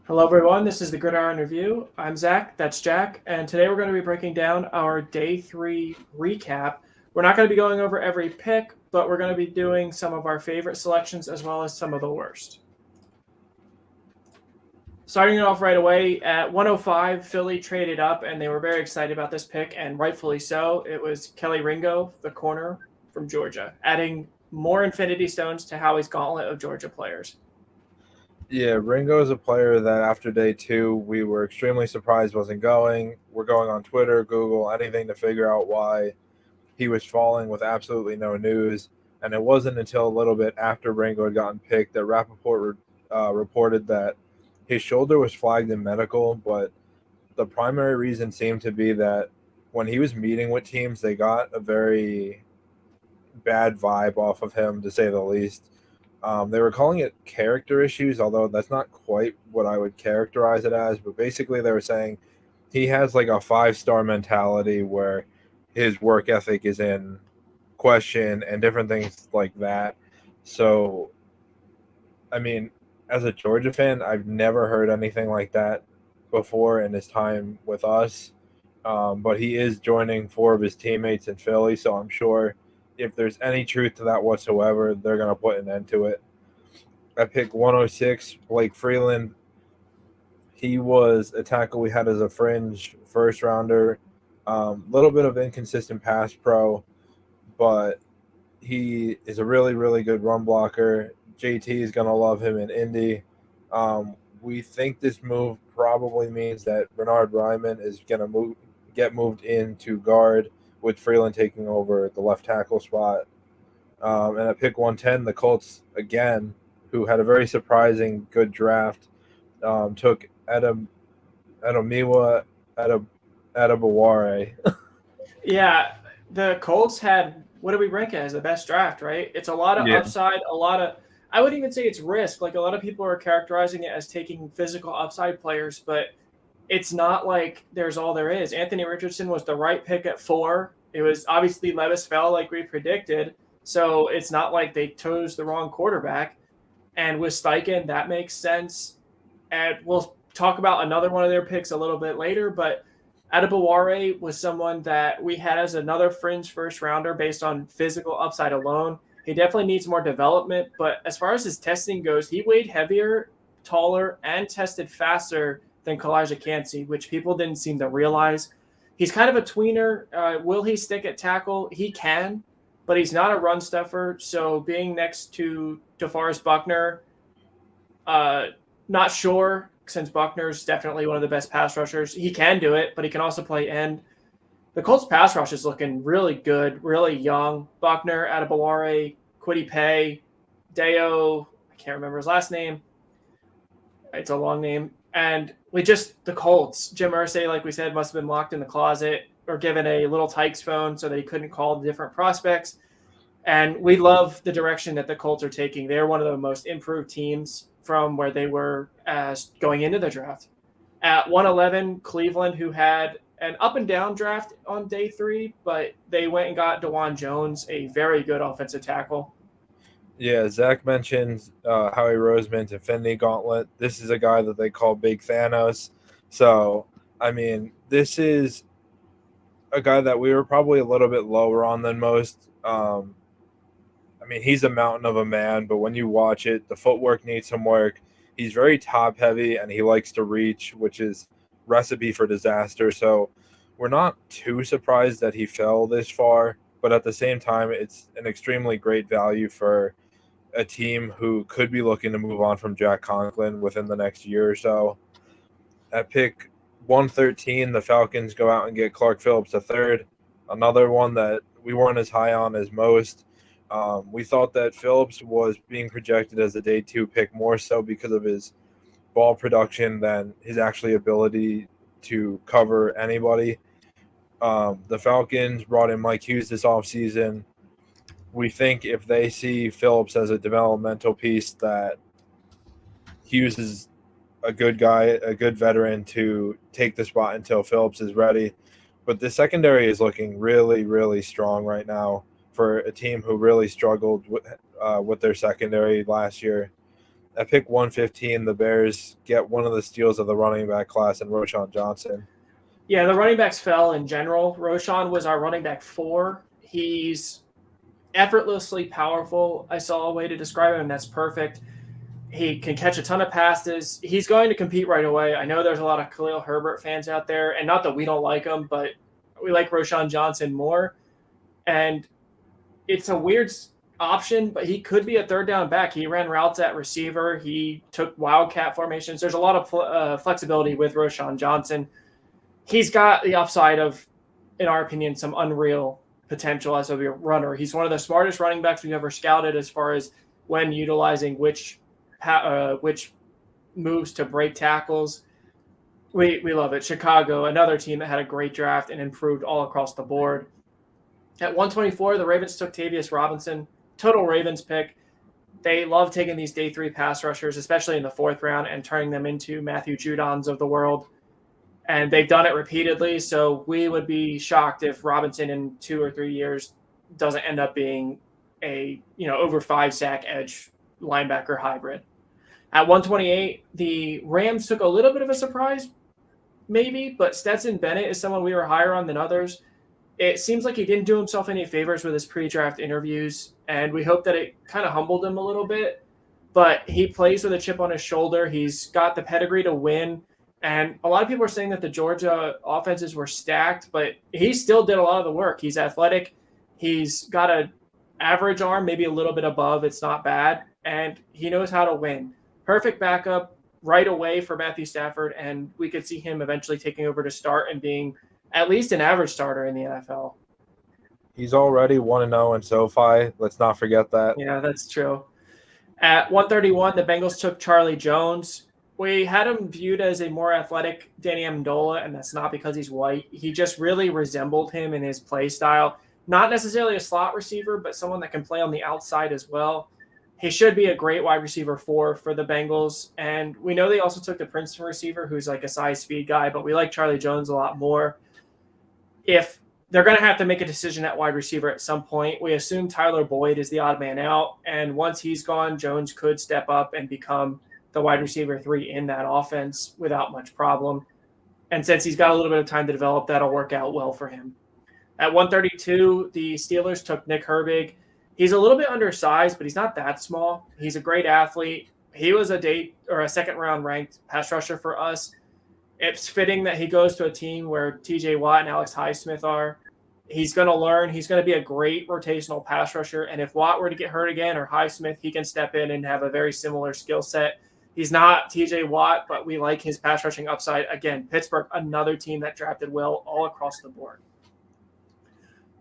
Hello, everyone. This is the Gridiron Review. I'm Zach. That's Jack. And today we're going to be breaking down our day three recap. We're not going to be going over every pick, but we're going to be doing some of our favorite selections as well as some of the worst. Starting it off right away at 105, Philly traded up and they were very excited about this pick, and rightfully so. It was Kelly Ringo, the corner from Georgia, adding more Infinity Stones to Howie's gauntlet of Georgia players. Yeah, Ringo is a player that after day two, we were extremely surprised wasn't going. We're going on Twitter, Google, anything to figure out why he was falling with absolutely no news. And it wasn't until a little bit after Ringo had gotten picked that Rappaport reported that his shoulder was flagged in medical, but the primary reason seemed to be that when he was meeting with teams, they got a very bad vibe off of him, to say the least. They were calling it character issues, although that's not quite what I would characterize it as. But basically, they were saying he has like a five-star mentality where his work ethic is in question and different things like that. So, I mean, as a Georgia fan, I've never heard anything like that before in his time with us. But he is joining four of his teammates in Philly, so I'm sure if there's any truth to that whatsoever, they're going to put an end to it. I picked 106, Blake Freeland. He was a tackle we had as a fringe first rounder. Little bit of inconsistent pass pro, but he is a really, really good run blocker. JT is going to love him in Indy. We think this move probably means that Bernard Ryman is going to get moved into guard with Freeland taking over the left tackle spot. And at pick 110, the Colts again, who had a very surprising good draft, took Adamiwa Adabaware. Yeah, the Colts had, what do we rank it as, the best draft, right? It's a lot of Yeah. upside, a lot of, I wouldn't even say it's risk. Like a lot of people are characterizing it as taking physical upside players, but it's not like there's all there is. Anthony Richardson was the right pick at 4. It was obviously Levis fell like we predicted, so it's not like they chose the wrong quarterback. And with Steichen, that makes sense. And we'll talk about another one of their picks a little bit later, but Adebaware was someone that we had as another fringe first rounder based on physical upside alone. He definitely needs more development, but as far as his testing goes, he weighed heavier, taller, and tested faster than Kalijah Cansey, which people didn't seem to realize. He's kind of a tweener. Will he stick at tackle? He can, but he's not a run stuffer. So being next to DeForest Buckner, uh, not sure, since Buckner's definitely one of the best pass rushers. He can do it, but he can also play end. The Colts pass rush is looking really good, really young. Buckner, Adebaware, Kwity Paye, Deo, I can't remember his last name. It's a long name. And the Colts, Jim Irsay, like we said, must have been locked in the closet or given a little Tykes phone so that he couldn't call the different prospects. And we love the direction that the Colts are taking. They're one of the most improved teams from where they were as going into the draft. At 111, Cleveland, who had an up and down draft on day 3, but they went and got DeJuan Jones, a very good offensive tackle. Yeah, Zach mentioned Howie Roseman's Infinity Gauntlet. This is a guy that they call Big Thanos. So, I mean, this is a guy that we were probably a little bit lower on than most. I mean, he's a mountain of a man, but when you watch it, the footwork needs some work. He's very top heavy and he likes to reach, which is recipe for disaster. So we're not too surprised that he fell this far, but at the same time, it's an extremely great value for a team who could be looking to move on from Jack Conklin within the next year or so. At pick 113, the Falcons go out and get Clark Phillips a third, another one that we weren't as high on as most. We thought that Phillips was being projected as a day two pick more so because of his ball production than his actually ability to cover anybody. The Falcons brought in Mike Hughes this offseason. We think if they see Phillips as a developmental piece, that Hughes is a good guy, a good veteran to take the spot until Phillips is ready. But the secondary is looking really, really strong right now for a team who really struggled with their secondary last year. At pick 115, the Bears get one of the steals of the running back class in Roschon Johnson. Yeah, the running backs fell in general. Roschon was our running back 4. He's effortlessly powerful. I saw a way to describe him, and that's perfect. He can catch a ton of passes. He's going to compete right away. I know there's a lot of Khalil Herbert fans out there, and not that we don't like him, but we like Roschon Johnson more. And it's a weird option, but he could be a third down back. He ran routes at receiver. He took wildcat formations. There's a lot of flexibility with Roschon Johnson. He's got the upside of, in our opinion, some unreal potential as a runner. He's one of the smartest running backs we've ever scouted as far as when utilizing which moves to break tackles. We love it. Chicago, another team that had a great draft and improved all across the board. At 124, the Ravens took Tavius Robinson, total Ravens pick. They love taking these day 3 pass rushers, especially in the 4th round, and turning them into Matthew Judons of the world. And they've done it repeatedly, so we would be shocked if Robinson in 2 or 3 years doesn't end up being a over 5 sack edge linebacker hybrid. At 128, the Rams took a little bit of a surprise, maybe, but Stetson Bennett is someone we were higher on than others. It seems like he didn't do himself any favors with his pre-draft interviews, and we hope that it kind of humbled him a little bit. But he plays with a chip on his shoulder. He's got the pedigree to win. And a lot of people are saying that the Georgia offenses were stacked, but he still did a lot of the work. He's athletic. He's got an average arm, maybe a little bit above. It's not bad. And he knows how to win. Perfect backup right away for Matthew Stafford, and we could see him eventually taking over to start and being at least an average starter in the NFL. He's already 1-0 in SoFi. Let's not forget that. Yeah, that's true. At 131, the Bengals took Charlie Jones. We had him viewed as a more athletic Danny Amendola, and that's not because he's white. He just really resembled him in his play style. Not necessarily a slot receiver, but someone that can play on the outside as well. He should be a great wide receiver 4 for the Bengals. And we know they also took the Princeton receiver, who's like a size speed guy, but we like Charlie Jones a lot more. If they're going to have to make a decision at wide receiver at some point, we assume Tyler Boyd is the odd man out. And once he's gone, Jones could step up and become the wide receiver 3 in that offense without much problem. And since he's got a little bit of time to develop, that'll work out well for him. At 132, the Steelers took Nick Herbig. He's a little bit undersized, but he's not that small. He's a great athlete. He was a second round ranked pass rusher for us. It's fitting that he goes to a team where TJ Watt and Alex Highsmith are. He's going to learn. He's going to be a great rotational pass rusher. And if Watt were to get hurt again or Highsmith, he can step in and have a very similar skill set. He's not TJ Watt, but we like his pass rushing upside. Again, Pittsburgh, another team that drafted well all across the board.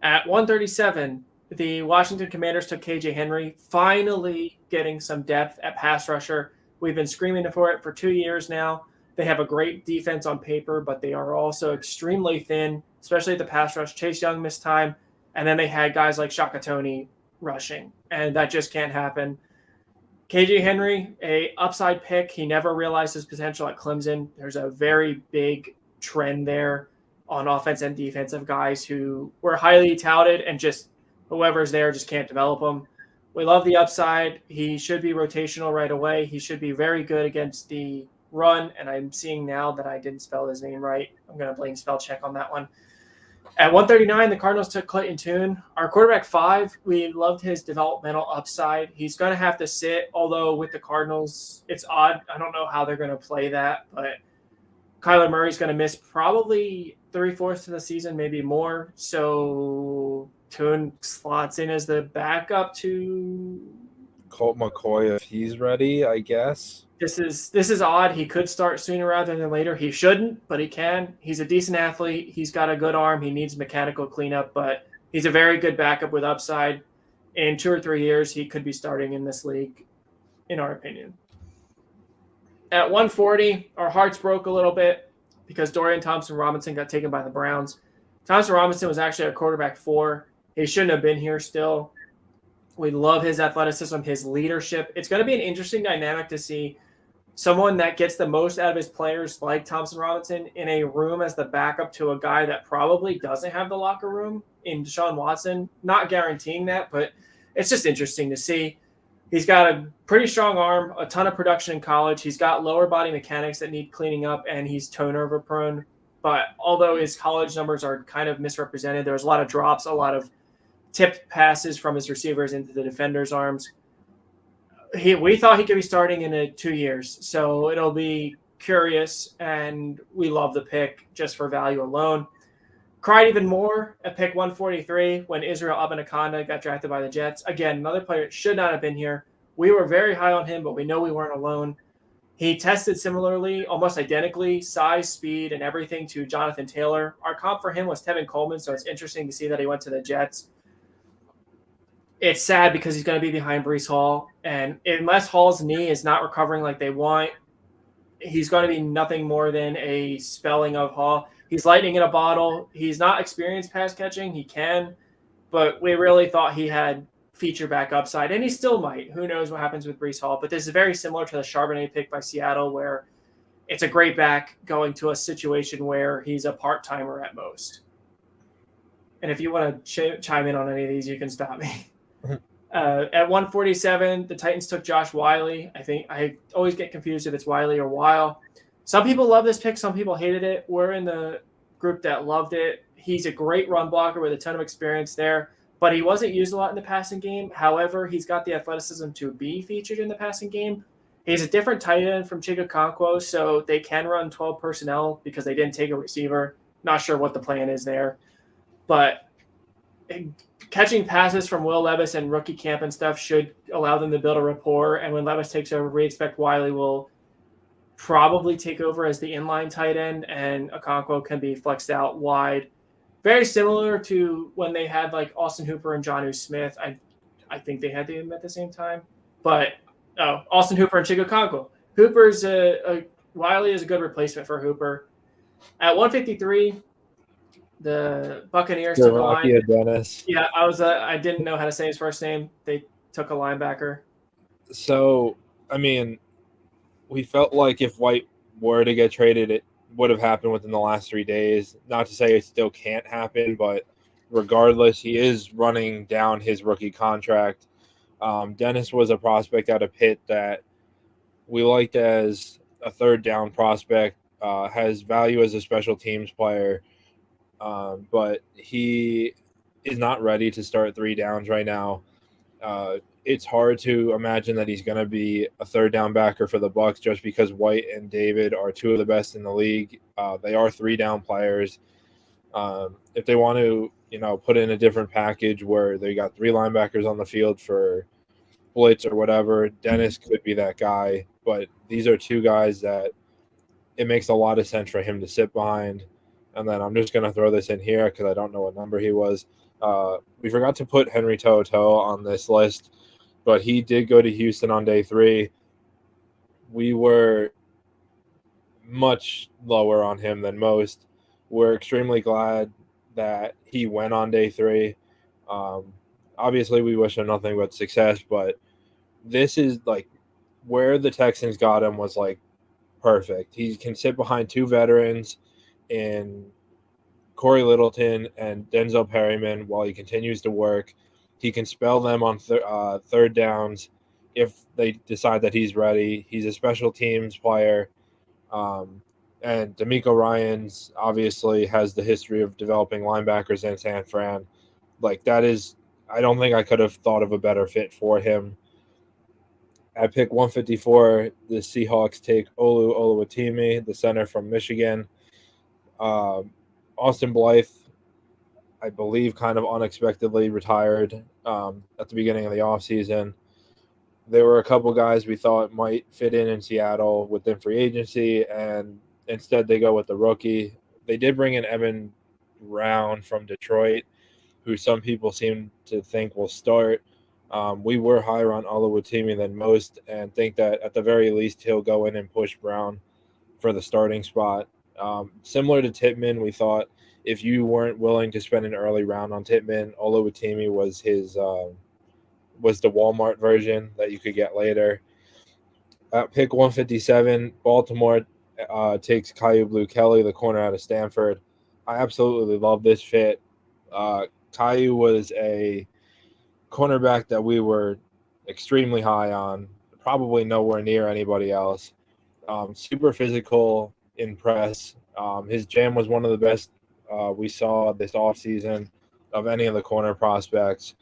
At 137, the Washington Commanders took KJ Henry, finally getting some depth at pass rusher. We've been screaming for it for 2 years now. They have a great defense on paper, but they are also extremely thin, especially at the pass rush. Chase Young missed time, and then they had guys like Shaka Toney rushing, and that just can't happen. KJ Henry, a upside pick. He never realized his potential at Clemson. There's a very big trend there on offense and defensive guys who were highly touted and just whoever's there just can't develop them. We love the upside. He should be rotational right away. He should be very good against the run, and I'm seeing now that I didn't spell his name right. I'm going to blame spell check on that one. At 139, the Cardinals took Clayton Tune. Our quarterback 5, we loved his developmental upside. He's going to have to sit, although with the Cardinals, it's odd. I don't know how they're going to play that, but Kyler Murray's going to miss probably 3/4 of the season, maybe more. So Tune slots in as the backup to Colt McCoy, if he's ready, I guess. This is odd. He could start sooner rather than later. He shouldn't, but he can. He's a decent athlete. He's got a good arm. He needs mechanical cleanup, but he's a very good backup with upside. In 2 or 3 years, he could be starting in this league, in our opinion. At 140, our hearts broke a little bit because Dorian Thompson-Robinson got taken by the Browns. Thompson-Robinson was actually a quarterback 4. He shouldn't have been here still. We love his athleticism, his leadership. It's going to be an interesting dynamic to see someone that gets the most out of his players like Thompson-Robinson in a room as the backup to a guy that probably doesn't have the locker room in Deshaun Watson. Not guaranteeing that, but it's just interesting to see. He's got a pretty strong arm, a ton of production in college. He's got lower body mechanics that need cleaning up, and he's turnover prone. But although his college numbers are kind of misrepresented, there was a lot of drops, a lot of tipped passes from his receivers into the defenders' arms. We thought he could be starting in 2 years, so it'll be curious, and we love the pick just for value alone. Cried even more at pick 143 when Israel Abanikanda got drafted by the Jets. Again, another player that should not have been here. We were very high on him, but we know we weren't alone. He tested similarly, almost identically, size, speed, and everything to Jonathan Taylor. Our comp for him was Tevin Coleman, so it's interesting to see that he went to the Jets. It's sad because he's going to be behind Breece Hall, and unless Hall's knee is not recovering like they want, he's going to be nothing more than a spelling of Hall. He's lightning in a bottle. He's not experienced pass catching. He can, but we really thought he had feature back upside, and he still might. Who knows what happens with Breece Hall? But this is very similar to the Charbonnet pick by Seattle, where it's a great back going to a situation where he's a part-timer at most. And if you want to chime in on any of these, you can stop me. At 147, the Titans took Josh Wiley. I think I always get confused if it's Wiley or Weil. Some people love this pick. Some people hated it. We're in the group that loved it. He's a great run blocker with a ton of experience there, but he wasn't used a lot in the passing game. However, he's got the athleticism to be featured in the passing game. He's a different tight end from Chigakonkwo, so they can run 12 personnel because they didn't take a receiver. Not sure what the plan is there. But catching passes from Will Levis and rookie camp and stuff should allow them to build a rapport. And when Levis takes over, we expect Wiley will probably take over as the inline tight end, and Okonkwo can be flexed out wide. Very similar to when they had like Austin Hooper and Jonnu Smith. I think they had them at the same time. But Austin Hooper and Chico Okonkwo. Hooper's Wiley is a good replacement for Hooper. At 153, the Buccaneers took a line. Dennis. Yeah, I didn't know how to say his first name. They took a linebacker. So, I mean, we felt like if White were to get traded, it would have happened within the last 3 days. Not to say it still can't happen, but regardless, he is running down his rookie contract. Dennis was a prospect out of Pitt that we liked as a third down prospect, has value as a special teams player, but he is not ready to start 3 downs right now. It's hard to imagine that he's going to be a third down backer for the Bucs just because White and David are 2 of the best in the league. They are 3 down players. If they want to, put in a different package where they got 3 linebackers on the field for blitz or whatever, Dennis could be that guy. But these are 2 guys that it makes a lot of sense for him to sit behind. And then I'm just going to throw this in here because I don't know what number he was. We forgot to put Henry To'oTo'o on this list, but he did go to Houston on day 3. We were much lower on him than most. We're extremely glad that he went on day 3. Obviously, we wish him nothing but success, but this is like where the Texans got him was like perfect. He can sit behind 2 veterans in Corey Littleton and Denzel Perryman while he continues to work. He can spell them on third downs if they decide that he's ready. He's a special teams player. And D'Amico Ryans obviously has the history of developing linebackers in San Fran. Like that is, I don't think I could have thought of a better fit for him. At pick 154, the Seahawks take Olu Oluwatimi, the center from Michigan. Austin Blythe, I believe, kind of unexpectedly retired at the beginning of the offseason. There were a couple guys we thought might fit in Seattle within free agency, and instead they go with the rookie. They did bring in Evan Brown from Detroit, who some people seem to think will start. We were higher on Oluwatimi than most and think that at the very least he'll go in and push Brown for the starting spot. Similar to Tippmann, we thought if you weren't willing to spend an early round on Tippmann, Oluwatimi was his was the Walmart version that you could get later. At pick 157, Baltimore takes Kyu Blu Kelly, the corner out of Stanford. I absolutely love this fit. Kyu was a cornerback that we were extremely high on, probably nowhere near anybody else. Super physical in press. His jam was one of the best we saw this offseason of any of the corner prospects.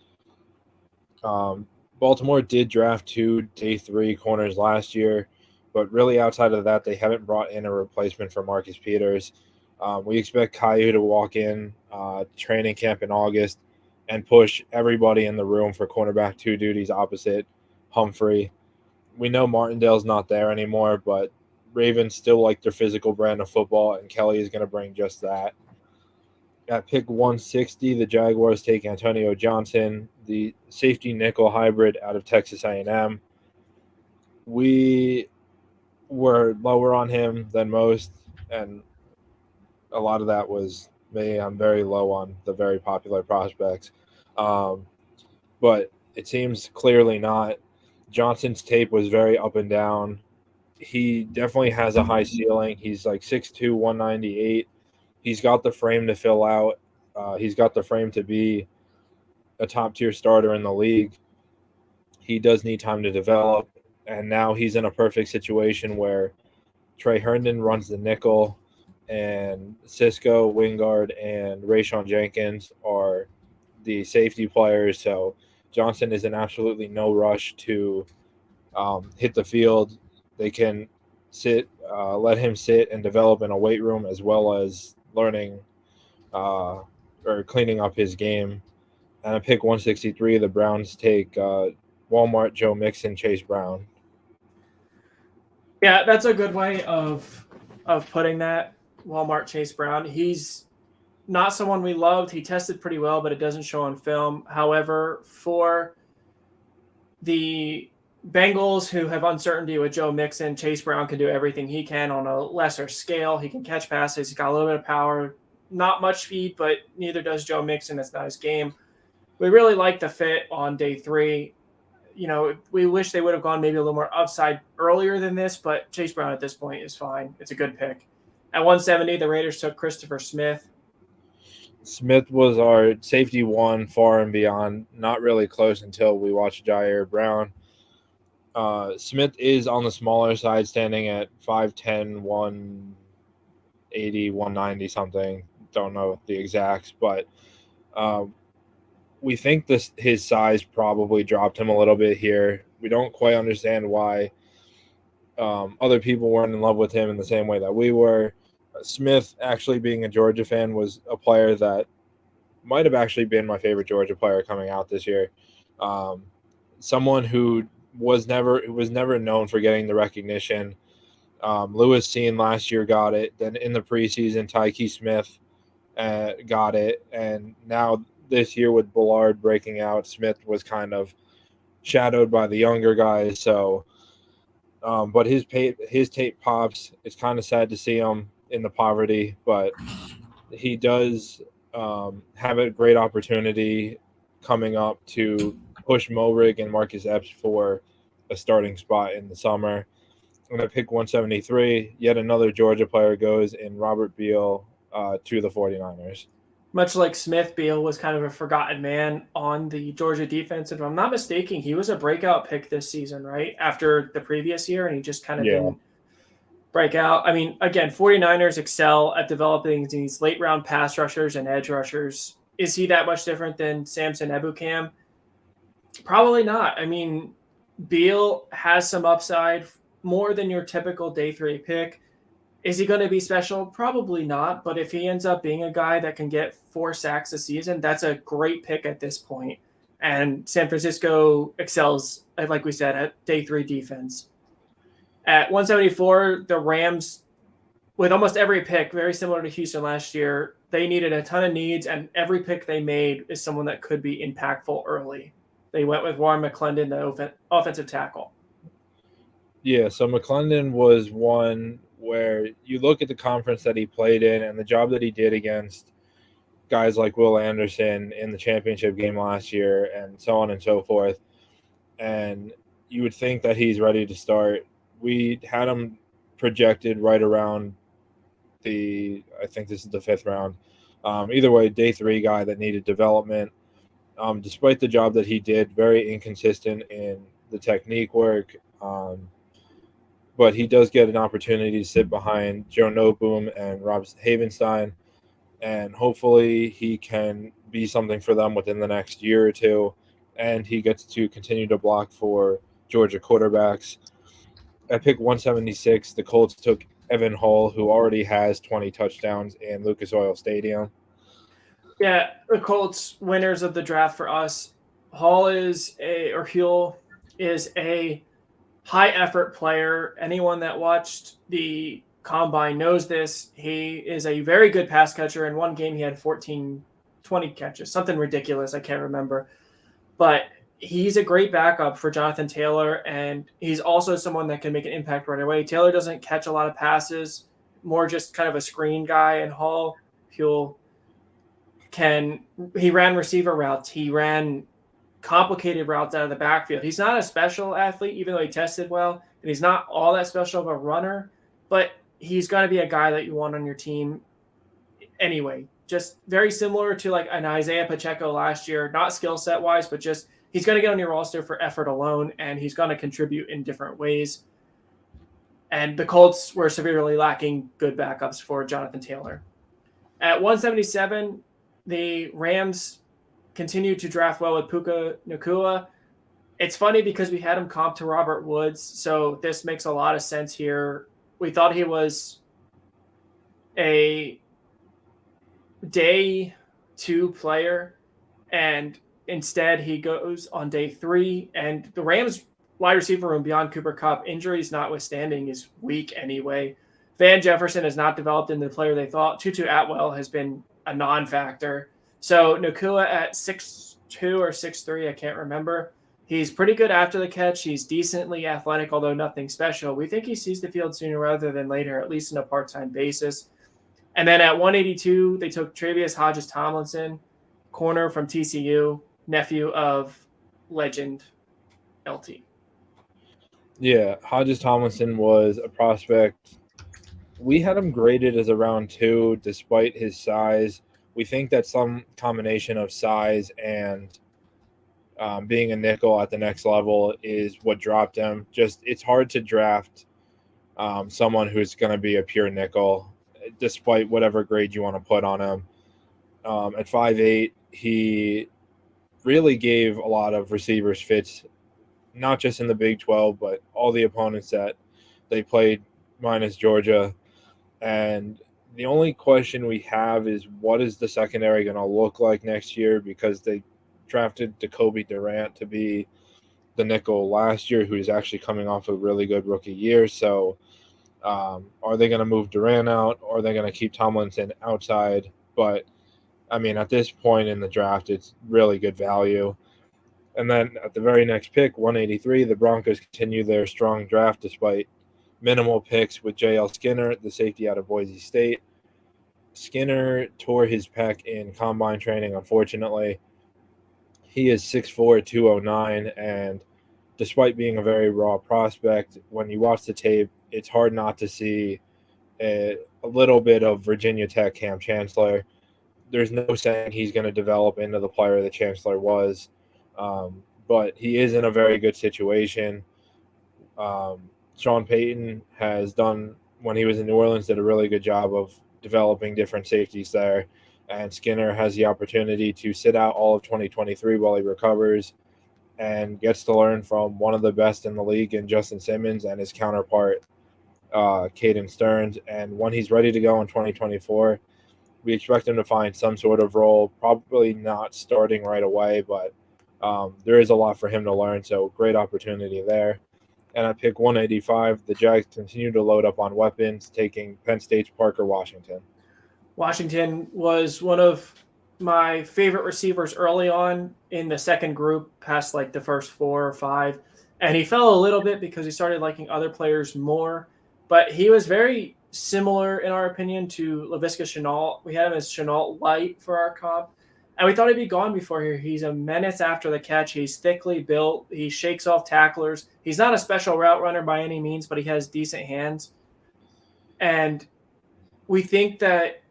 Baltimore did draft 2 day 3 corners last year, but really outside of that, they haven't brought in a replacement for Marcus Peters. We expect Caillou to walk in training camp in August and push everybody in the room for cornerback 2 duties opposite Humphrey. We know Martindale's not there anymore, but Ravens still like their physical brand of football, and Kelly is going to bring just that. At pick 160, the Jaguars take Antonio Johnson, the safety nickel hybrid out of Texas A&M. We were lower on him than most, and a lot of that was me. I'm very low on the very popular prospects. But it seems clearly not. Johnson's tape was very up and down. He definitely has a high ceiling. He's like 6'2", 198. He's got the frame to fill out. He's got the frame to be a top-tier starter in the league. He does need time to develop, and now he's in a perfect situation where Trey Herndon runs the nickel, and Cisco, Wingard, and Rayshon Jenkins are the safety players. So Johnson is in absolutely no rush to hit the field. They can let him sit and develop in a weight room as well as learning or cleaning up his game. And I pick 163. The Browns take Walmart, Joe Mixon, Chase Brown. Yeah, that's a good way of putting that. Walmart, Chase Brown. He's not someone we loved. He tested pretty well, but it doesn't show on film. However, for the Bengals, who have uncertainty with Joe Mixon, Chase Brown can do everything he can on a lesser scale. He can catch passes. He's got a little bit of power. Not much speed, but neither does Joe Mixon. That's not his game. We really like the fit on day 3. We wish they would have gone maybe a little more upside earlier than this, but Chase Brown at this point is fine. It's a good pick. At 170, the Raiders took Christopher Smith. Smith was our safety 1 far and beyond. Not really close until we watched Jair Brown. Smith is on the smaller side, standing at 5'10", 180, 190 something. Don't know the exacts, but we think his size probably dropped him a little bit here. We don't quite understand why other people weren't in love with him in the same way that we were. Smith, actually being a Georgia fan, was a player that might have actually been my favorite Georgia player coming out this year. Someone who was never known for getting the recognition. Lewis Cine last year got it. Then in the preseason, Tyke Smith got it. And now this year with Ballard breaking out, Smith was kind of shadowed by the younger guys. So, but his tape pops. It's kind of sad to see him in the poverty, but he does have a great opportunity coming up to push Moehrig and Marcus Epps for a starting spot in the summer. I'm going to pick 173. Yet another Georgia player goes in Robert Beal to the 49ers. Much like Smith, Beal was kind of a forgotten man on the Georgia defense. If I'm not mistaken, he was a breakout pick this season, right? After the previous year, and he just kind of didn't break out. I mean, again, 49ers excel at developing these late-round pass rushers and edge rushers. Is he that much different than Samson Ebukam? Probably not. I mean, Beal has some upside, more than your typical day 3 pick. Is he going to be special? Probably not. But if he ends up being a guy that can get 4 sacks a season, that's a great pick at this point. And San Francisco excels, like we said, at day 3 defense. At 174, the Rams, with almost every pick, very similar to Houston last year, they needed a ton of needs, and every pick they made is someone that could be impactful early. They went with Warren McClendon, the offensive tackle. Yeah, so McClendon was one where you look at the conference that he played in and the job that he did against guys like Will Anderson in the championship game last year and so on and so forth. And you would think that he's ready to start. We had him projected right around I think this is the 5th round. Either way, day 3 guy that needed development. Despite the job that he did, very inconsistent in the technique work. But he does get an opportunity to sit behind Joe Noteboom and Rob Havenstein, and hopefully he can be something for them within the next year or two, and he gets to continue to block for Georgia quarterbacks. At pick 176, the Colts took Evan Hall, who already has 20 touchdowns in Lucas Oil Stadium. Yeah, the Colts winners of the draft for us. Hull is a high effort player. Anyone that watched the combine knows this. He is a very good pass catcher. In one game, he had 20 catches, something ridiculous. I can't remember. But he's a great backup for Jonathan Taylor, and he's also someone that can make an impact right away. Taylor doesn't catch a lot of passes, more just kind of a screen guy. And Hall, he ran receiver routes. He ran complicated routes out of the backfield. He's not a special athlete, even though he tested well, and he's not all that special of a runner, but he's got to be a guy that you want on your team anyway. Just very similar to like an Isaiah Pacheco last year, not skill set wise, but just he's going to get on your roster for effort alone, and he's going to contribute in different ways. And the Colts were severely lacking good backups for Jonathan Taylor. At 177, the Rams continued to draft well with Puka Nacua. It's funny because we had him comp to Robert Woods, so this makes a lot of sense here. We thought he was a day 2 player, and instead he goes on day 3. And the Rams wide receiver room beyond Cooper Kupp, injuries notwithstanding, is weak anyway. Van Jefferson has not developed into the player they thought. Tutu Atwell has been a non-factor. So Nacua at 6'2" or 6'3", I can't remember. He's pretty good after the catch. He's decently athletic, although nothing special. We think he sees the field sooner rather than later, at least on a part-time basis. And then at 182, they took Travius Hodges-Tomlinson, corner from TCU, nephew of legend LT. Yeah, Hodges-Tomlinson was a prospect. We had him graded as a round 2 despite his size. We think that some combination of size and being a nickel at the next level is what dropped him. Just it's hard to draft someone who's going to be a pure nickel, despite whatever grade you want to put on him. At 5'8", he really gave a lot of receivers fits, not just in the Big 12, but all the opponents that they played minus Georgia. And the only question we have is what is the secondary going to look like next year, because they drafted Jacoby Durant to be the nickel last year, who's actually coming off a really good rookie year. So are they going to move Durant out, or are they going to keep Tomlinson outside? But, I mean, at this point in the draft, it's really good value. And then at the very next pick, 183, the Broncos continue their strong draft despite minimal picks with J.L. Skinner, the safety out of Boise State. Skinner tore his pec in combine training, unfortunately. He is 6'4", 209, and despite being a very raw prospect, when you watch the tape, it's hard not to see a little bit of Virginia Tech Cam Chancellor. There's no saying he's going to develop into the player that Chancellor was, but he is in a very good situation. Sean Payton has done, when he was in New Orleans, did a really good job of developing different safeties there. And Skinner has the opportunity to sit out all of 2023 while he recovers and gets to learn from one of the best in the league in Justin Simmons and his counterpart, Caden Stearns. And when he's ready to go in 2024, we expect him to find some sort of role, probably not starting right away, but there is a lot for him to learn, so great opportunity there. And at pick 185, the Jags continue to load up on weapons, taking Penn State's Parker Washington. Washington was one of my favorite receivers early on in the second group, past like the first 4 or 5. And he fell a little bit because he started liking other players more. But he was very similar, in our opinion, to Laviska Shenault. We had him as Shenault light for our comp. And we thought he'd be gone before here. He's a menace after the catch. He's thickly built. He shakes off tacklers. He's not a special route runner by any means, but he has decent hands. And we think that,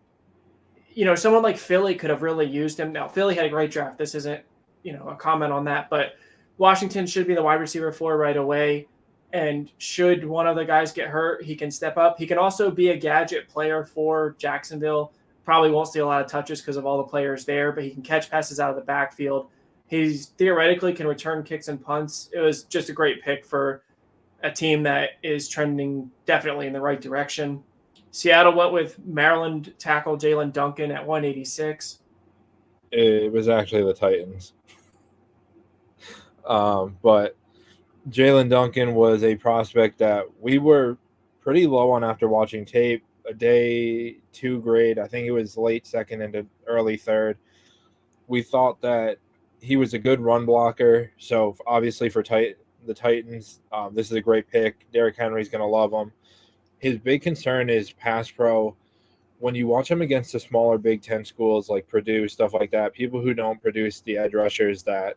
someone like Philly could have really used him. Now, Philly had a great draft. This isn't, a comment on that. But Washington should be the wide receiver 4 right away. And should one of the guys get hurt, he can step up. He can also be a gadget player for Jacksonville. Probably won't see a lot of touches because of all the players there, but he can catch passes out of the backfield. He's theoretically can return kicks and punts. It was just a great pick for a team that is trending definitely in the right direction. Seattle went with Maryland tackle Jalen Duncan at 186. It was actually the Titans. But Jalen Duncan was a prospect that we were pretty low on after watching tape. A day 2 grade, I think it was late second into early third. We thought that he was a good run blocker. So obviously for the Titans, this is a great pick. Derrick Henry's going to love him. His big concern is pass pro. When you watch him against the smaller Big Ten schools like Purdue, stuff like that, people who don't produce the edge rushers that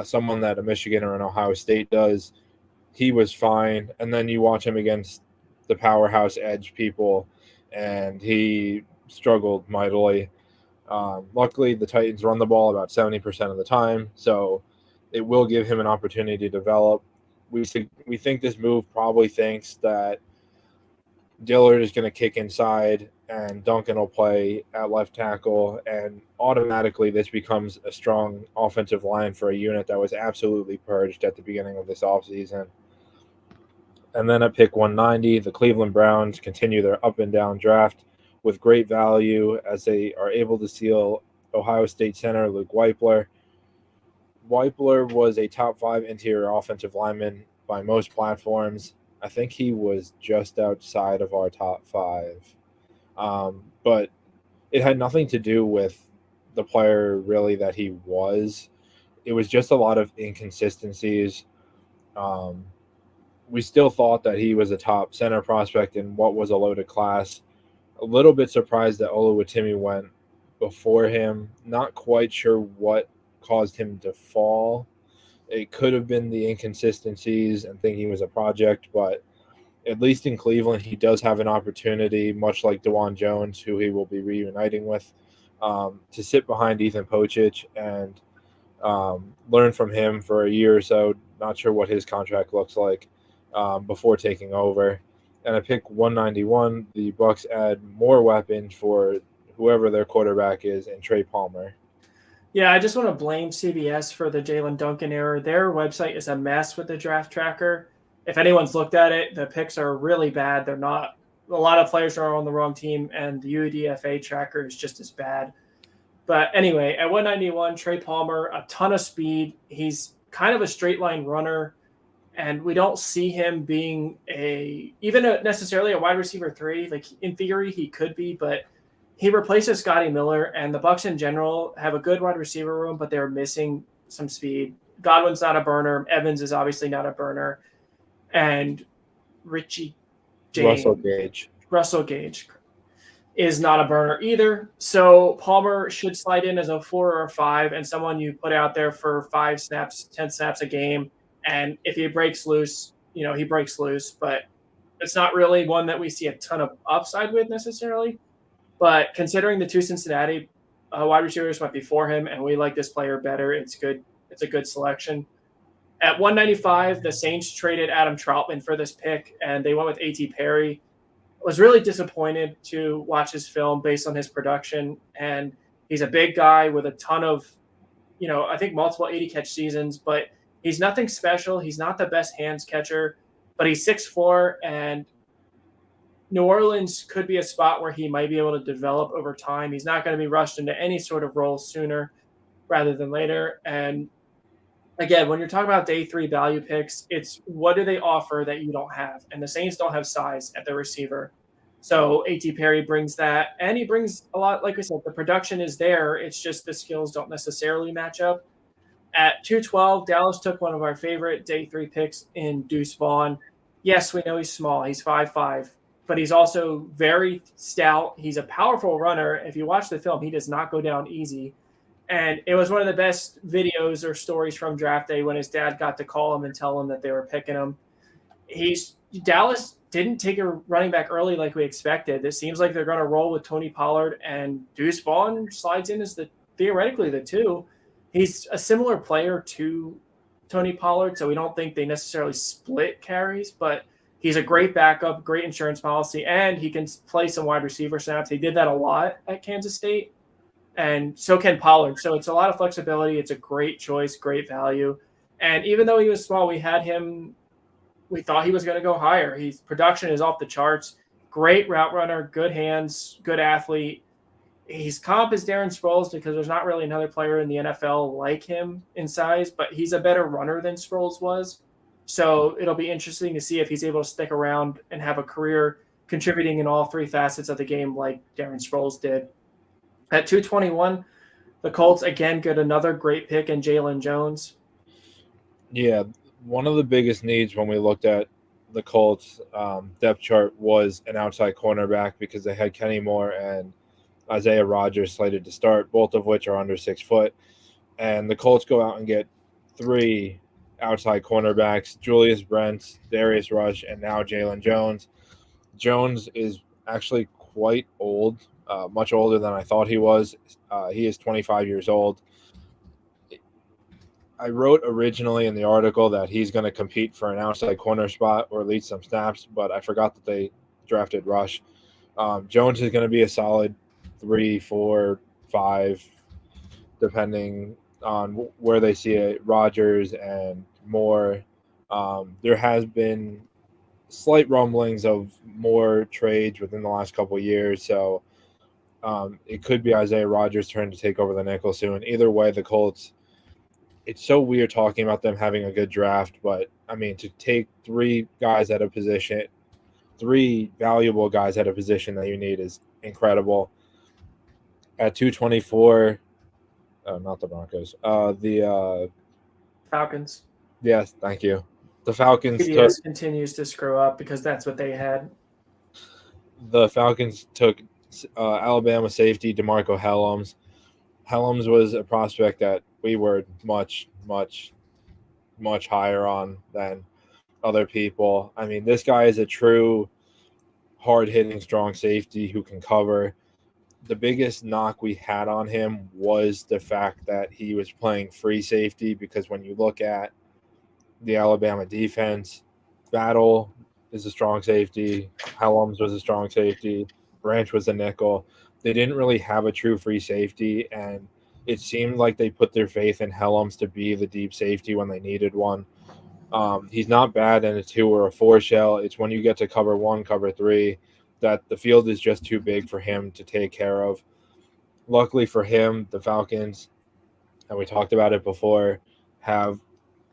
someone that a Michigan or an Ohio State does, he was fine. And then you watch him against the powerhouse edge people, and he struggled mightily. Luckily, the Titans run the ball about 70% of the time, so it will give him an opportunity to develop. We think this move probably thinks that Dillard is going to kick inside and Duncan will play at left tackle, and automatically this becomes a strong offensive line for a unit that was absolutely purged at the beginning of this offseason. And then at pick 190, the Cleveland Browns continue their up and down draft with great value as they are able to seal Ohio State center Luke Weipler. Weipler was a top 5 interior offensive lineman by most platforms. I think he was just outside of our top 5. But it had nothing to do with the player really that he was. It was just a lot of inconsistencies. We still thought that he was a top center prospect in what was a loaded class. A little bit surprised that Oluwatimi went before him. Not quite sure what caused him to fall. It could have been the inconsistencies and thinking he was a project, but at least in Cleveland, he does have an opportunity, much like DeJuan Jones, who he will be reuniting with, to sit behind Ethan Pocic and learn from him for a year or so. Not sure what his contract looks like before taking over. And at pick 191, the Bucs add more weapons for whoever their quarterback is in Trey Palmer. Yeah, I just want to blame CBS for the Jalen Duncan error. Their website is a mess with the draft tracker. If anyone's looked at it, the picks are really bad. They're not – a lot of players are on the wrong team, and the UDFA tracker is just as bad. But anyway, at 191, Trey Palmer, a ton of speed. He's kind of a straight-line runner, and we don't see him being necessarily a wide receiver 3. Like, in theory, he could be, but he replaces Scotty Miller, and the Bucs in general have a good wide receiver room, but they're missing some speed. Godwin's not a burner. Evans is obviously not a burner. And Richie James, Russell Gage is not a burner either. So Palmer should slide in as a 4 or a 5 and someone you put out there for 5 snaps, 10 snaps a game. And if he breaks loose, he breaks loose. But it's not really one that we see a ton of upside with necessarily. But considering the 2 Cincinnati wide receivers went before him, and we like this player better, it's good. It's a good selection. At 195, the Saints traded Adam Troutman for this pick, and they went with A.T. Perry. Was really disappointed to watch his film based on his production, and he's a big guy with a ton of, I think multiple 80-catch seasons, but he's nothing special. He's not the best hands catcher, but he's 6'4", and New Orleans could be a spot where he might be able to develop over time. He's not going to be rushed into any sort of role sooner rather than later, and again, when you're talking about day 3 value picks, it's what do they offer that you don't have? And the Saints don't have size at the receiver. So A.T. Perry brings that, and he brings a lot, like we said, the production is there. It's just the skills don't necessarily match up. At 212, Dallas took one of our favorite day 3 picks in Deuce Vaughn. Yes, we know he's small. He's 5'5", but he's also very stout. He's a powerful runner. If you watch the film, he does not go down easy. And it was one of the best videos or stories from draft day when his dad got to call him and tell him that they were picking him. Dallas didn't take a running back early like we expected. It seems like they're going to roll with Tony Pollard, and Deuce Vaughn slides in as theoretically the 2. He's a similar player to Tony Pollard, so we don't think they necessarily split carries, but he's a great backup, great insurance policy, and he can play some wide receiver snaps. He did that a lot at Kansas State, and so can Pollard. So it's a lot of flexibility. It's a great choice, great value. And even though he was small, we thought he was going to go higher. His production is off the charts. Great route runner, good hands, good athlete. His comp is Darren Sproles because there's not really another player in the NFL like him in size, but he's a better runner than Sproles was. So it'll be interesting to see if he's able to stick around and have a career contributing in all three facets of the game like Darren Sproles did. At 221, the Colts again get another great pick in Jalen Jones. Yeah, one of the biggest needs when we looked at the Colts depth chart was an outside cornerback because they had Kenny Moore and Isaiah Rodgers slated to start, both of which are under 6 foot. And the Colts go out and get 3 outside cornerbacks, Julius Brents, Darius Rush, and now Jalen Jones. Jones is actually quite old, much older than I thought he was. He is 25 years old. I wrote originally in the article that he's going to compete for an outside corner spot or at least some snaps, but I forgot that they drafted Rush. Jones is going to be a solid 3, 4, 5, depending on where they see it. Rodgers and Moore. There has been slight rumblings of more trades within the last couple of years, so it could be Isaiah Rodgers' turn to take over the nickel soon. Either way, the Colts, it's so weird talking about them having a good draft, but I mean, to take 3 guys at a position, 3 valuable guys at a position that you need is incredible. At 224, not the Broncos, the Falcons. Yes, thank you. The Falcons CBS continues to screw up because that's what they had. The Falcons took Alabama safety DeMarco Hellams. Hellams was a prospect that we were much, much, much higher on than other people. I mean, this guy is a true hard-hitting, strong safety who can cover. The biggest knock we had on him was the fact that he was playing free safety, because when you look at the Alabama defense, Battle is a strong safety, Hellams was a strong safety, Branch was a nickel. They didn't really have a true free safety, and it seemed like they put their faith in Hellams to be the deep safety when they needed one. He's not bad in a 2 or a 4 shell. It's when you get to cover 1, cover 3, that the field is just too big for him to take care of. Luckily for him, the Falcons, and we talked about it before, have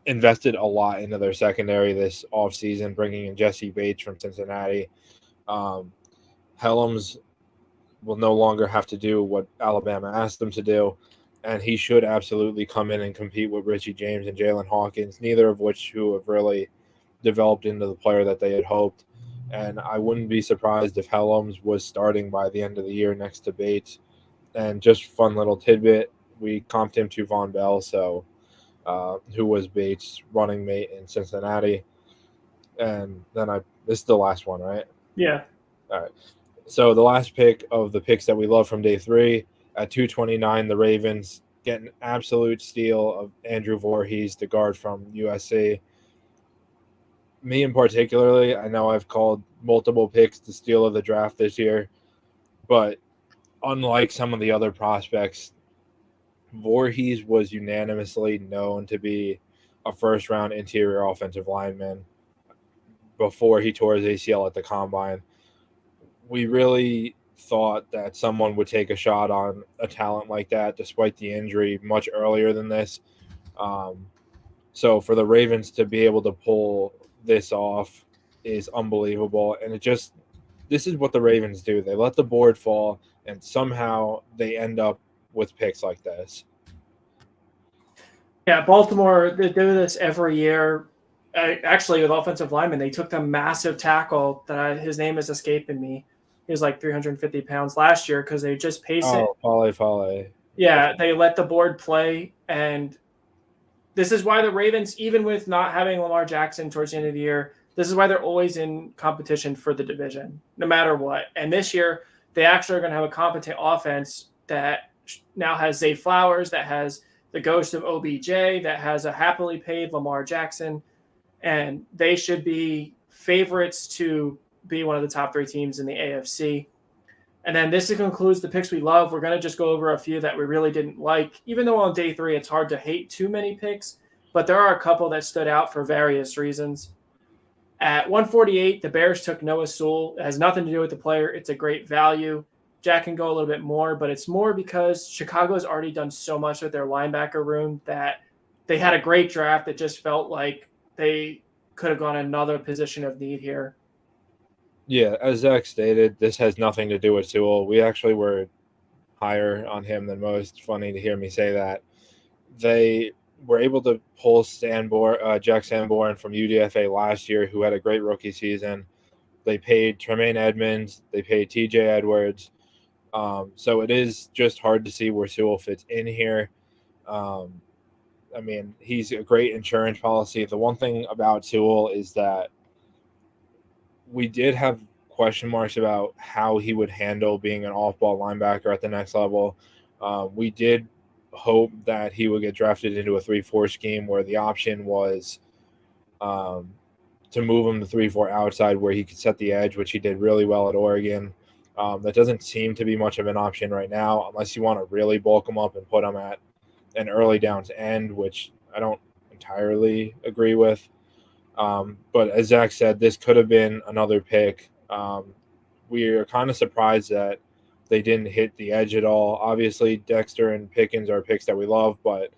invested a lot into their secondary this offseason, bringing in Jesse Bates from Cincinnati. Hellams will no longer have to do what Alabama asked him to do, and he should absolutely come in and compete with Richie James and Jalen Hawkins, neither of which who have really developed into the player that they had hoped. And I wouldn't be surprised if Hellams was starting by the end of the year next to Bates. And just fun little tidbit, we comped him to Von Bell, so who was Bates' running mate in Cincinnati. And then this is the last one, right? Yeah. All right. So the last pick of the picks that we love from day 3, at 229, the Ravens get an absolute steal of Andrew Voorhees, the guard from USC. Me in particularly, I know I've called multiple picks the steal of the draft this year, but unlike some of the other prospects, Voorhees was unanimously known to be a first-round interior offensive lineman before he tore his ACL at the Combine. We really thought that someone would take a shot on a talent like that despite the injury much earlier than this. So for the Ravens to be able to pull this off is unbelievable. And this is what the Ravens do. They let the board fall, and somehow they end up with picks like this. Yeah, Baltimore, they do this every year. Actually, with offensive linemen, they took the massive tackle that his name is escaping me. He was like 350 pounds last year because they just paced it. Fale. Yeah, they let the board play, and this is why the Ravens, even with not having Lamar Jackson towards the end of the year, this is why they're always in competition for the division, no matter what. And this year, they actually are going to have a competent offense that now has Zay Flowers, that has the ghost of OBJ that has a happily paid Lamar Jackson, and they should be favorites to be one of the top 3 teams in the AFC. And then this concludes the picks we love. We're going to just go over a few that we really didn't like, even though on day 3 it's hard to hate too many picks, but there are a couple that stood out for various reasons. At 148, the Bears took Noah Sewell. It has nothing to do with the player. It's a great value. Jack can go a little bit more, but it's more because Chicago has already done so much with their linebacker room that they had a great draft that just felt like they could have gone another position of need here. Yeah, as Zach stated, this has nothing to do with Sewell. We actually were higher on him than most. Funny to hear me say that. They were able to pull Jack Sanborn from UDFA last year, who had a great rookie season. They paid Tremaine Edmonds. They paid TJ Edwards. So it is just hard to see where Sewell fits in here. I mean, he's a great insurance policy. The one thing about Sewell is that we did have question marks about how he would handle being an off-ball linebacker at the next level. We did hope that he would get drafted into a 3-4 scheme where the option was to move him to 3-4 outside where he could set the edge, which he did really well at Oregon. That doesn't seem to be much of an option right now unless you want to really bulk him up and put him at an early downs end, which I don't entirely agree with. But as Zach said, this could have been another pick. We are kind of surprised that they didn't hit the edge at all. Obviously, Dexter and Pickens are picks that we love, but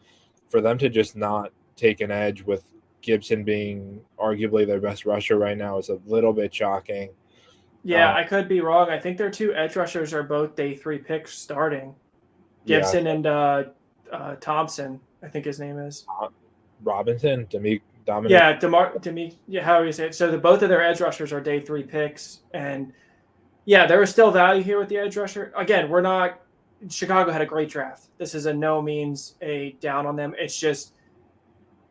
for them to just not take an edge with Gibson being arguably their best rusher right now is a little bit shocking. Yeah, I could be wrong. I think their 2 edge rushers are both day 3 picks starting. Gibson and Thompson, I think his name is. Robinson, Dominic. Yeah, how do you say it? So both of their edge rushers are day 3 picks. And yeah, there was still value here with the edge rusher. Again, Chicago had a great draft. This is no means a down on them. It's just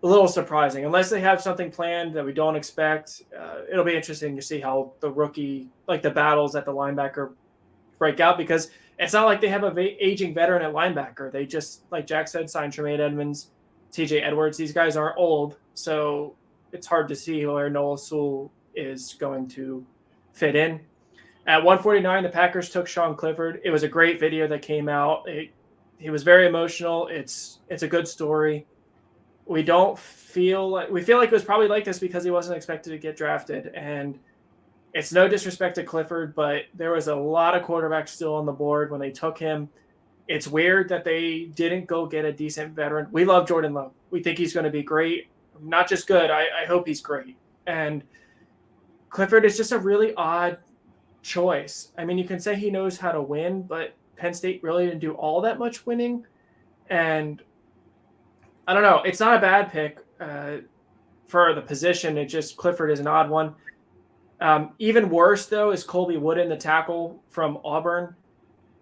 a little surprising. Unless they have something planned that we don't expect, it'll be interesting to see how the rookie, like the battles at the linebacker break out, because it's not like they have an aging veteran at linebacker. They just, like Jack said, signed Tremaine Edmonds, TJ Edwards. These guys aren't old, so it's hard to see where Noah Sewell is going to fit in. At 149, the Packers took Sean Clifford. It was a great video that came out. He was very emotional. It's a good story. We feel like it was probably like this because he wasn't expected to get drafted. And it's no disrespect to Clifford, but there was a lot of quarterbacks still on the board when they took him. It's weird that they didn't go get a decent veteran. We love Jordan Love. We think he's going to be great. Not just good. I hope he's great. And Clifford is just a really odd choice. I mean, you can say he knows how to win, but Penn State really didn't do all that much winning. And I don't know. It's not a bad pick for the position. It just Clifford is an odd one. Even worse, though, is Colby Wooden, the tackle from Auburn.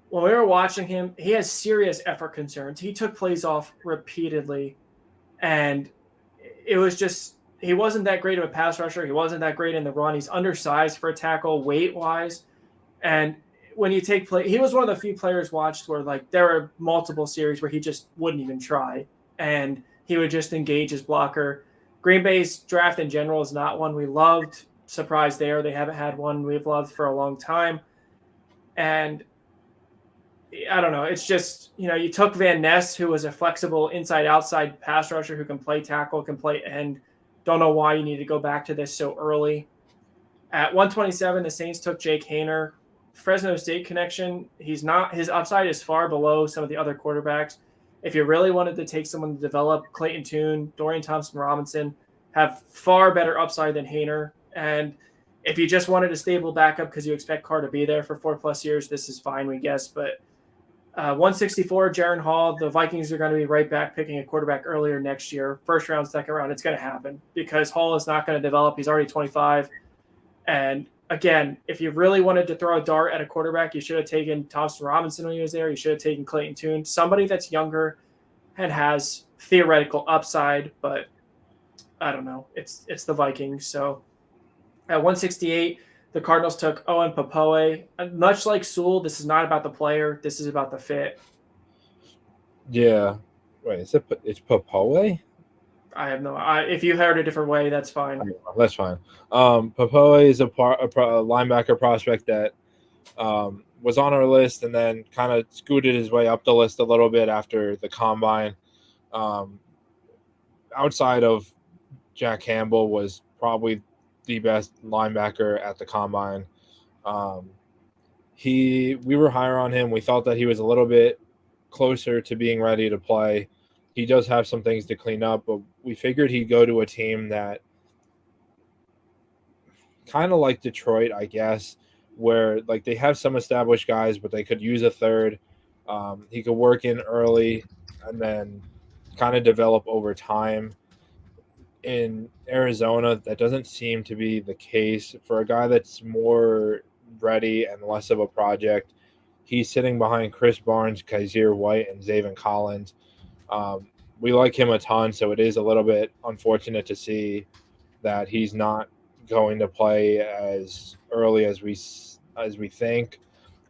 When we were watching him, he has serious effort concerns. He took plays off repeatedly, and it was just he wasn't that great of a pass rusher. He wasn't that great in the run. He's undersized for a tackle weight-wise. And when you take play, he was one of the few players watched where like there were multiple series where he just wouldn't even try, and he would just engage his blocker. Green Bay's draft in general is not one we loved. Surprised there. They haven't had one we've loved for a long time. And I don't know. It's just, you took Van Ness, who was a flexible inside-outside pass rusher who can play tackle, can play end. Don't know why you need to go back to this so early. At 127, the Saints took Jake Haener. Fresno State connection. His upside is far below some of the other quarterbacks. If you really wanted to take someone to develop, Clayton Tune, Dorian Thompson-Robinson have far better upside than Haener. And if you just wanted a stable backup because you expect Carr to be there for 4+ years, this is fine, we guess. But 164, Jaren Hall, the Vikings are going to be right back picking a quarterback earlier next year. First round, second round, it's going to happen because Hall is not going to develop. He's already 25. And again, if you really wanted to throw a dart at a quarterback, you should have taken Thompson-Robinson when he was there. You should have taken Clayton Tune, somebody that's younger and has theoretical upside, but I don't know. It's the Vikings. So at 168, the Cardinals took Owen Popoe. Much like Sewell, this is not about the player. This is about the fit. Yeah. Wait, it's Popoe? I have no. If you heard a different way, that's fine. That's fine. Popoe is a linebacker prospect that was on our list and then kind of scooted his way up the list a little bit after the combine. Outside of Jack Campbell, was probably the best linebacker at the combine. We were higher on him. We thought that he was a little bit closer to being ready to play. He does have some things to clean up, but we figured he'd go to a team that kind of like Detroit, I guess, where like they have some established guys, but they could use a third. He could work in early and then kind of develop over time. In Arizona, that doesn't seem to be the case for a guy that's more ready and less of a project. He's sitting behind Chris Barnes, Kaiser White, and Zaven Collins. We like him a ton, so it is a little bit unfortunate to see that he's not going to play as early as we think,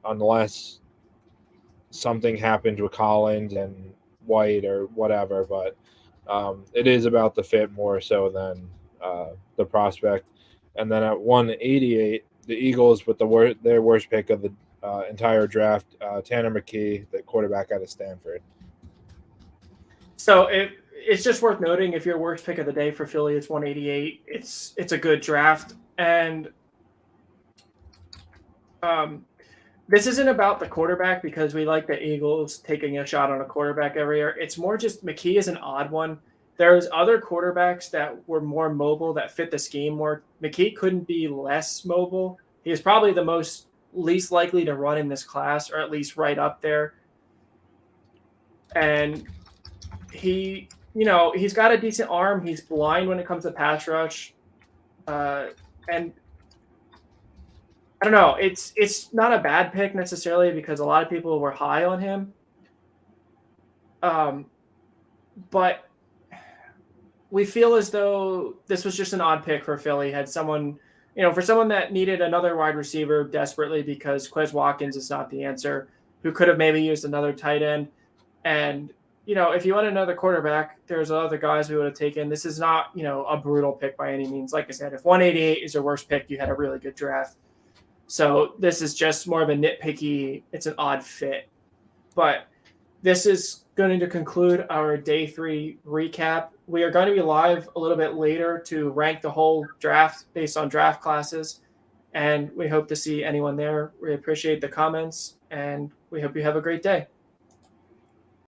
unless something happens with Collins and White or whatever. But it is about the fit more so than the prospect. And then at 188, the Eagles with their worst pick of the entire draft, Tanner McKee, the quarterback out of Stanford. So it's just worth noting, if your worst pick of the day for Philly is 188, it's a good draft. And this isn't about the quarterback because we like the Eagles taking a shot on a quarterback every year. It's more just McKee is an odd one. There's other quarterbacks that were more mobile that fit the scheme more. McKee couldn't be less mobile. He is probably the least likely to run in this class, or at least right up there. And he's got a decent arm. He's blind when it comes to pass rush. And I don't know. It's not a bad pick necessarily because a lot of people were high on him. But we feel as though this was just an odd pick for Philly. Had someone, for someone that needed another wide receiver desperately because Quez Watkins is not the answer, who could have maybe used another tight end. And, if you want another quarterback, there's other guys we would have taken. This is not, a brutal pick by any means. Like I said, if 188 is your worst pick, you had a really good draft. So this is just more of a nitpicky, it's an odd fit. But this is going to conclude our day 3 recap. We are going to be live a little bit later to rank the whole draft based on draft classes. And we hope to see anyone there. We appreciate the comments, and we hope you have a great day.